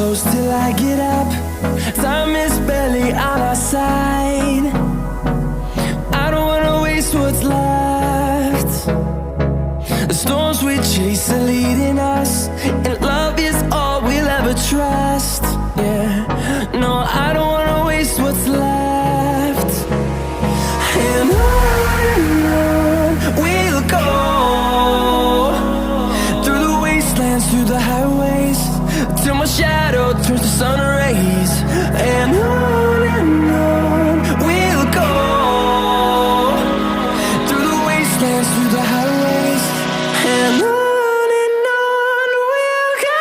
close till I get up. Time is barely on our side. I don't wanna waste what's left. The storms we chase are leading us, and love is all we'll ever trust. Yeah, no, I don't wanna waste what's left. And on we'll go, through the wastelands, through the highways, till my shadow turns to sun rays. And on we'll go, through the wastelands, through the highways, and on we'll go.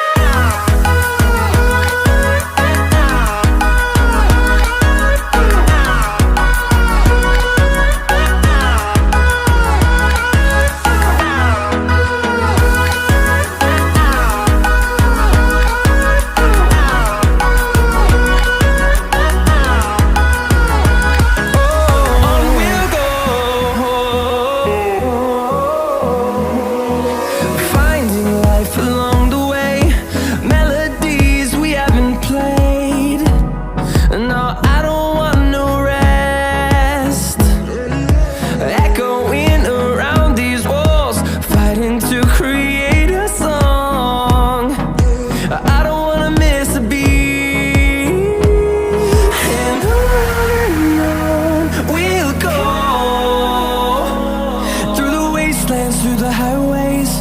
Through the highways,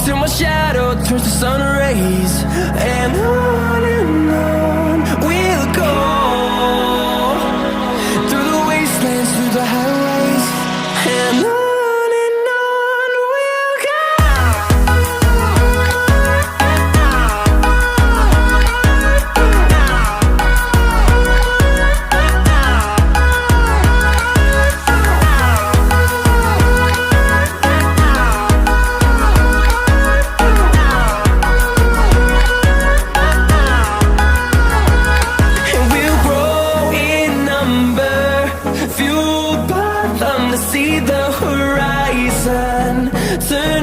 till my shadow turns to sun rays. And on we'll go, through the wastelands, through the highways, and on we'll go. See the horizon turn